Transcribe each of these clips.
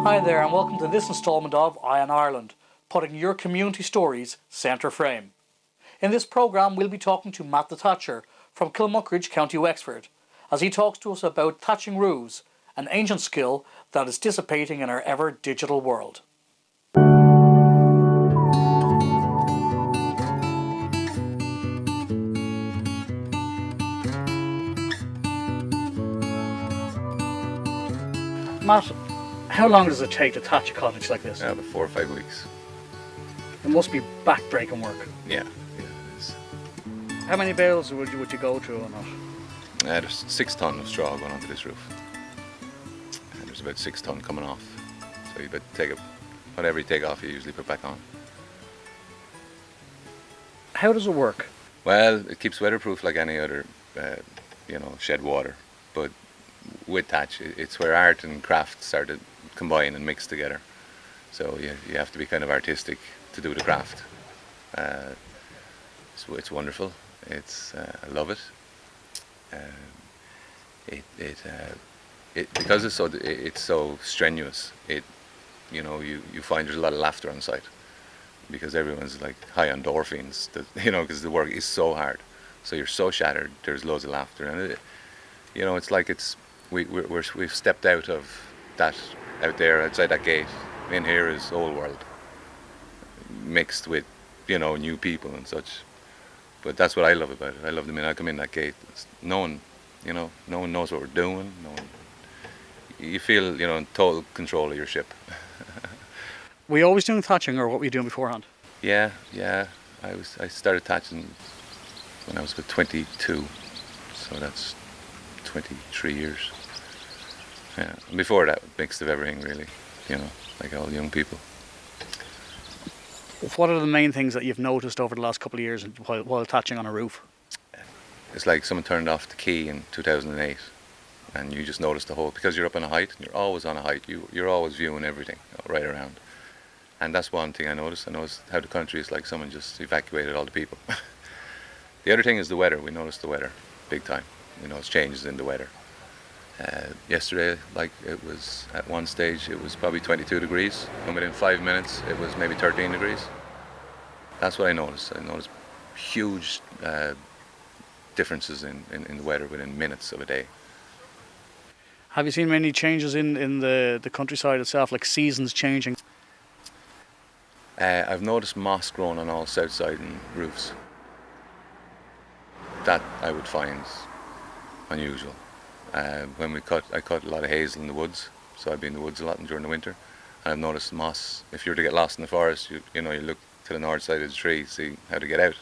Hi there and welcome to this instalment of Eye on Ireland, putting your community stories centre frame. In this programme we'll be talking to Matt the Thatcher from Kilmuckridge, County Wexford, as he talks to us about thatching roofs, an ancient skill that is dissipating in our ever digital world. Matt, how long does it take to thatch a cottage like this? About 4 or 5 weeks. It must be back-breaking work. Yeah, it is. How many bales would you go through on that? There's 6 tonne of straw going onto this roof. And there's about 6 tonne coming off. So you better take it, whatever you take off, you usually put back on. How does it work? Well, it keeps weatherproof like any other, shed water. But with thatch, it's where art and craft start to combine and mix together. So you have to be kind of artistic to do the craft. It's wonderful. I love it. Because it's so strenuous. You find there's a lot of laughter on site because everyone's like high on endorphins. Because the work is so hard. So you're so shattered. There's loads of laughter, and it's like we've stepped out of that out there outside that gate. In here is old world mixed with new people and such. But that's what I love about it. I love the minute I come in that gate. No one knows what we're doing. You feel in total control of your ship. Were you always doing thatching, or what were you doing beforehand? Yeah. I started thatching when I was about 22, so that's 23 years. Yeah. And before that, mixed of everything really. Like all young people. What are the main things that you've noticed over the last couple of years while thatching on a roof? It's like someone turned off the key in 2008 and you just notice the whole, because you're up on a height, and you're always on a height, you're always viewing everything right around. And that's one thing I noticed. I noticed how the country is like someone just evacuated all the people. The other thing is the weather. We noticed the weather big time. It's changes in the weather. Yesterday, it was at one stage, it was probably 22 degrees, and within 5 minutes, it was maybe 13 degrees. That's what I noticed. I noticed huge differences in the weather within minutes of a day. Have you seen many changes in the countryside itself, like seasons changing? I've noticed moss growing on all south side and roofs. That I would find unusual. When I cut a lot of hazel in the woods, so I'd be in the woods a lot during the winter, and I've noticed moss. If you were to get lost in the forest, you look to the north side of the tree, see how to get out.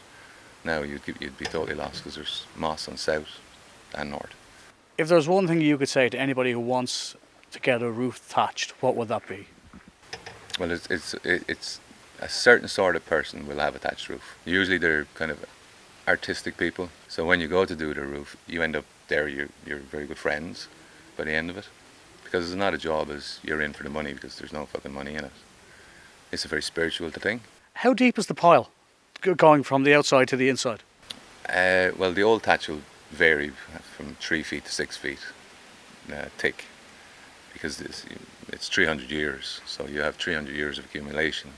Now you'd be totally lost because there's moss on south and north. If there's one thing you could say to anybody who wants to get a roof thatched, what would that be? Well, it's a certain sort of person will have a thatched roof. Usually they're kind of artistic people. So when you go to do their roof, you end up there, you're very good friends by the end of it, because it's not a job as you're in for the money, because there's no fucking money in it. It's a very spiritual thing. How deep is the pile going from the outside to the inside? Well, the old thatch will vary from 3 feet to 6 feet thick, because it's 300 years, so you have 300 years of accumulation.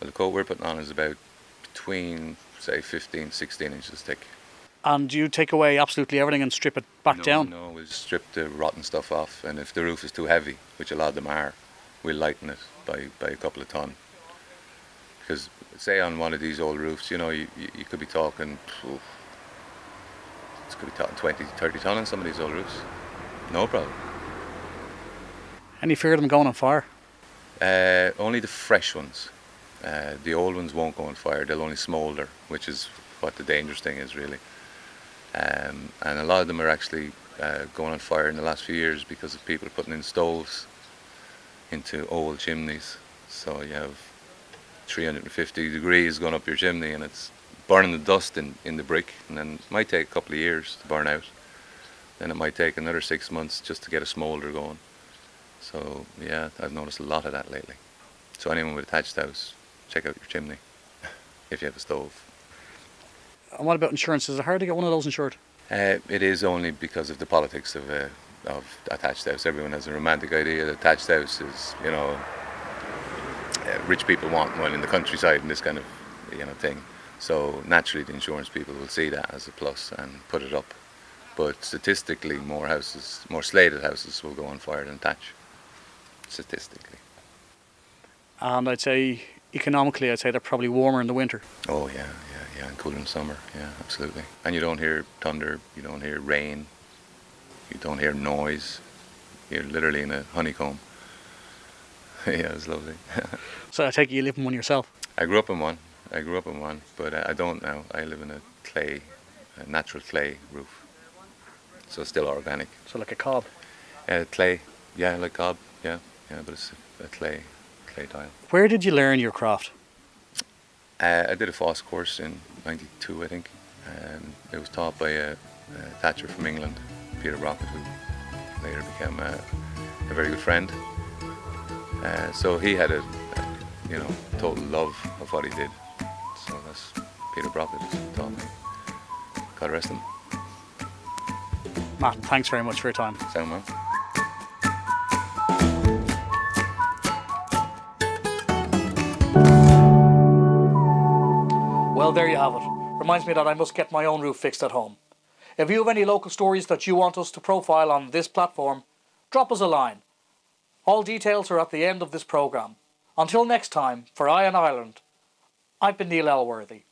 Well, the coat we're putting on is about between, say, 15, 16 inches thick. And you take away absolutely everything and strip it back down? No, we'll strip the rotten stuff off, and if the roof is too heavy, which a lot of them are, we'll lighten it by a couple of tonne. Because say on one of these old roofs, you know, you could be talking, it could be talking 20, 30 ton on some of these old roofs. No problem. Any fear of them going on fire? Only the fresh ones. The old ones won't go on fire. They'll only smoulder, which is what the dangerous thing is, really. And a lot of them are actually going on fire in the last few years because of people putting in stoves into old chimneys. So you have 350 degrees going up your chimney, and it's burning the dust in the brick, and then it might take a couple of years to burn out. Then it might take another 6 months just to get a smoulder going. So yeah, I've noticed a lot of that lately. So anyone with a thatched house, check out your chimney if you have a stove. And what about insurance? Is it hard to get one of those insured? It is only because of the politics of a thatched house. Everyone has a romantic idea that thatched house is, you know, rich people want one in the countryside and this kind of, you know, thing. So naturally the insurance people will see that as a plus and put it up. But statistically more slated houses will go on fire than thatch. Statistically. And I'd say economically, I'd say they're probably warmer in the winter. Oh yeah, and cooler in summer, yeah, absolutely. And you don't hear thunder, you don't hear rain, you don't hear noise. You're literally in a honeycomb. Yeah, it's lovely. So I take it you live in one yourself? I grew up in one, but I don't now. I live in a natural clay roof. So it's still organic. So like a cob? Clay, yeah, like cob, yeah, but it's a clay tile. Where did you learn your craft? I did a FOSS course in '92, I think. It was taught by a Thatcher from England, Peter Brockett, who later became a very good friend. So he had a total love of what he did. So that's Peter Brockett who taught me. God rest him. Matt, thanks very much for your time. Sound man. Well, there you have it. Reminds me that I must get my own roof fixed at home. If you have any local stories that you want us to profile on this platform, drop us a line. All details are at the end of this programme. Until next time, for Eye on Ireland, I've been Neil Elworthy.